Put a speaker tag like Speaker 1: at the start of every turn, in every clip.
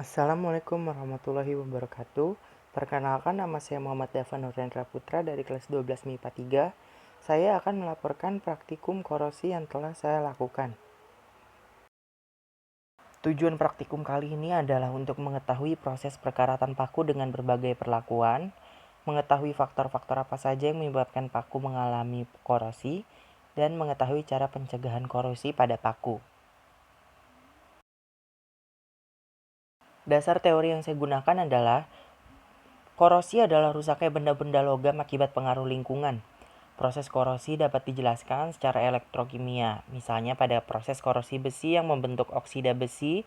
Speaker 1: Assalamualaikum warahmatullahi wabarakatuh. Perkenalkan, nama saya Muhammad Dava Nurendra Putra dari kelas 12 MIPA 3. Saya akan melaporkan praktikum korosi yang telah saya lakukan. Tujuan praktikum kali ini adalah untuk mengetahui proses perkaratan paku dengan berbagai perlakuan, mengetahui faktor-faktor apa saja yang menyebabkan paku mengalami korosi, dan mengetahui cara pencegahan korosi pada paku. Dasar teori yang saya gunakan adalah korosi adalah rusaknya benda-benda logam akibat pengaruh lingkungan. Proses korosi dapat dijelaskan secara elektrokimia, misalnya pada proses korosi besi yang membentuk oksida besi,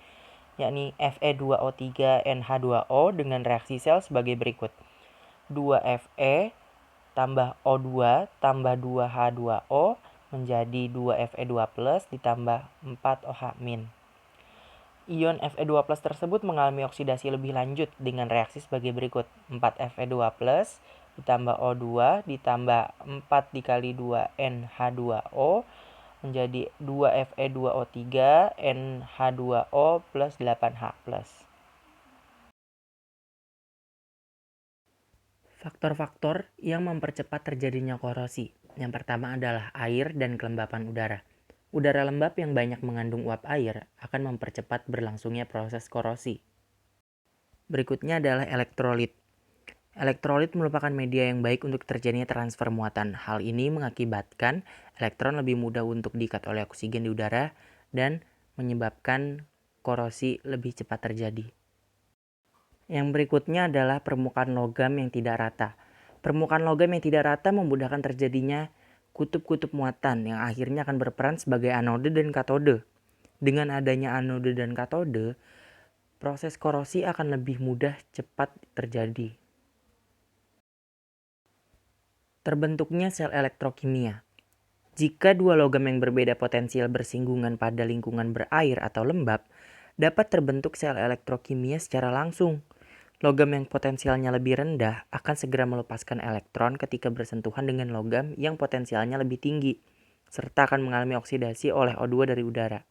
Speaker 1: yakni Fe2O3NH2O dengan reaksi sel sebagai berikut. 2Fe tambah O2 tambah 2H2O menjadi 2Fe2+ ditambah 4OH-. Ion Fe2+ tersebut mengalami oksidasi lebih lanjut dengan reaksi sebagai berikut. 4Fe2+ ditambah O2 ditambah 4 dikali 2NH2O menjadi 2Fe2O3 NH2O plus 8H+. Faktor-faktor yang mempercepat terjadinya korosi. Yang pertama adalah air dan kelembapan udara. Udara lembab yang banyak mengandung uap air akan mempercepat berlangsungnya proses korosi. Berikutnya adalah elektrolit. Elektrolit merupakan media yang baik untuk terjadinya transfer muatan. Hal ini mengakibatkan elektron lebih mudah untuk diikat oleh oksigen di udara dan menyebabkan korosi lebih cepat terjadi. Yang berikutnya adalah permukaan logam yang tidak rata. Permukaan logam yang tidak rata memudahkan terjadinya kutub-kutub muatan yang akhirnya akan berperan sebagai anode dan katode. Dengan adanya anode dan katode, proses korosi akan lebih mudah cepat terjadi. Terbentuknya sel elektrokimia. Jika dua logam yang berbeda potensial bersinggungan pada lingkungan berair atau lembab, dapat terbentuk sel elektrokimia secara langsung. Logam yang potensialnya lebih rendah akan segera melepaskan elektron ketika bersentuhan dengan logam yang potensialnya lebih tinggi, serta akan mengalami oksidasi oleh O2 dari udara.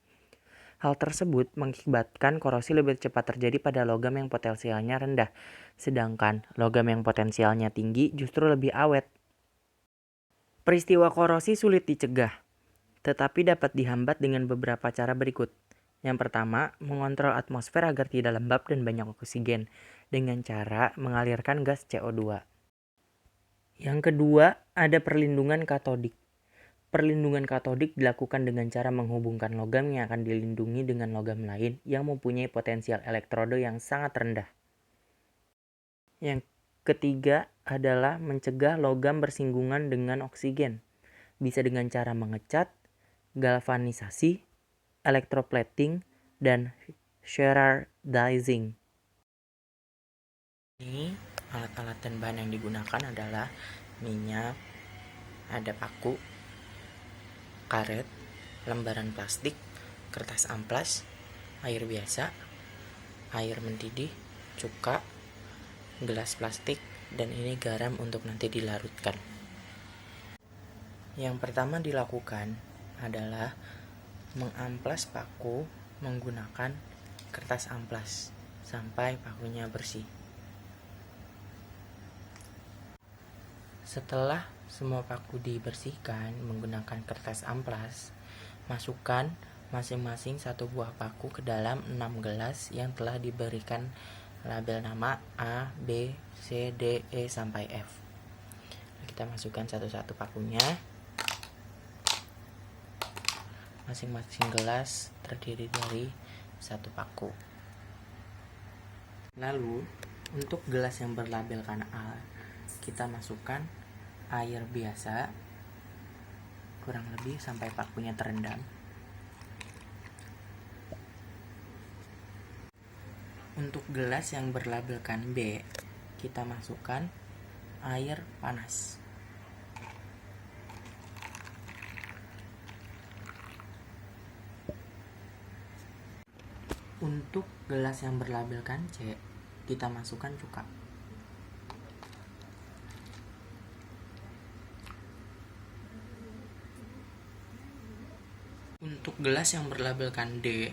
Speaker 1: Hal tersebut mengakibatkan korosi lebih cepat terjadi pada logam yang potensialnya rendah, sedangkan logam yang potensialnya tinggi justru lebih awet. Peristiwa korosi sulit dicegah, tetapi dapat dihambat dengan beberapa cara berikut. Yang pertama, mengontrol atmosfer agar tidak lembab dan banyak oksigen dengan cara mengalirkan gas CO2. Yang kedua, ada perlindungan katodik. Perlindungan katodik dilakukan dengan cara menghubungkan logam yang akan dilindungi dengan logam lain yang mempunyai potensial elektroda yang sangat rendah. Yang ketiga adalah mencegah logam bersinggungan dengan oksigen. Bisa dengan cara mengecat, galvanisasi, electroplating, dan Scherrer dicing. Ini alat-alat dan bahan yang digunakan adalah minyak, ada paku, karet, lembaran plastik, kertas amplas, air biasa, air mendidih, cuka, gelas plastik, dan ini garam untuk nanti dilarutkan. Yang pertama dilakukan adalah mengamplas paku menggunakan kertas amplas sampai pakunya bersih. Setelah semua paku dibersihkan menggunakan kertas amplas, masukkan masing-masing satu buah paku ke dalam 6 gelas yang telah diberikan label nama A, B, C, D, E, sampai F. Kita masukkan satu-satu pakunya. Masing-masing gelas terdiri dari satu paku. Lalu, untuk gelas yang berlabelkan A, kita masukkan air biasa kurang lebih sampai pakunya terendam. Untuk gelas yang berlabelkan B, kita masukkan air panas. Untuk gelas yang berlabelkan C, kita masukkan cuka. Untuk gelas yang berlabelkan D,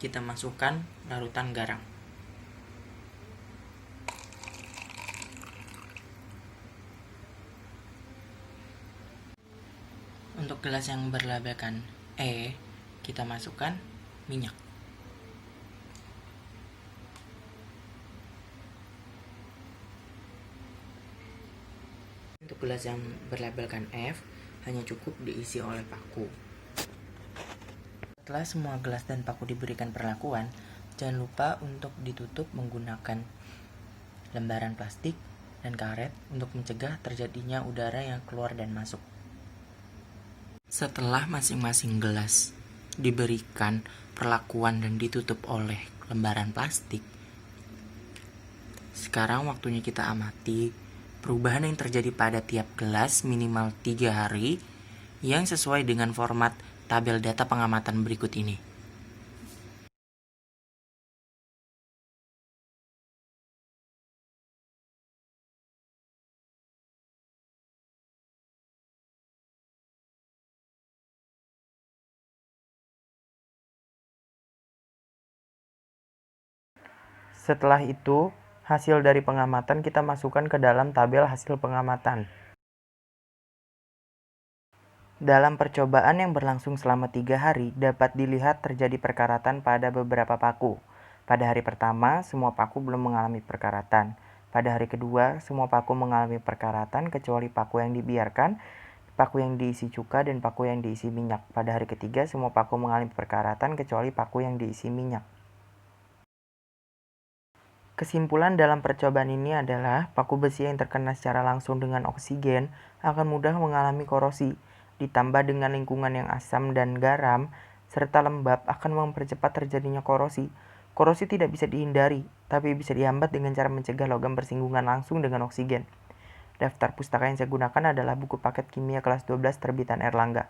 Speaker 1: kita masukkan larutan garam. Untuk gelas yang berlabelkan E, kita masukkan minyak. Untuk gelas yang berlabelkan F, hanya cukup diisi oleh paku. Setelah semua gelas dan paku diberikan perlakuan, jangan lupa untuk ditutup menggunakan lembaran plastik dan karet untuk mencegah terjadinya udara yang keluar dan masuk. Setelah masing-masing gelas diberikan perlakuan dan ditutup oleh lembaran plastik, sekarang waktunya kita amati perubahan yang terjadi pada tiap gelas minimal 3 hari yang sesuai dengan format tabel data pengamatan berikut ini. Setelah itu, hasil dari pengamatan kita masukkan ke dalam tabel hasil pengamatan. Dalam percobaan yang berlangsung selama 3 hari, dapat dilihat terjadi perkaratan pada beberapa paku. Pada hari pertama, semua paku belum mengalami perkaratan. Pada hari kedua, semua paku mengalami perkaratan kecuali paku yang dibiarkan, paku yang diisi cuka, dan paku yang diisi minyak. Pada hari ketiga, semua paku mengalami perkaratan kecuali paku yang diisi minyak. Kesimpulan dalam percobaan ini adalah paku besi yang terkena secara langsung dengan oksigen akan mudah mengalami korosi, ditambah dengan lingkungan yang asam dan garam serta lembab akan mempercepat terjadinya korosi. Korosi tidak bisa dihindari, tapi bisa dihambat dengan cara mencegah logam bersinggungan langsung dengan oksigen. Daftar pustaka yang saya gunakan adalah buku paket kimia kelas 12 terbitan Erlangga.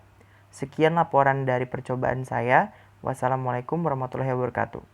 Speaker 1: Sekian laporan dari percobaan saya. Wassalamualaikum warahmatullahi wabarakatuh.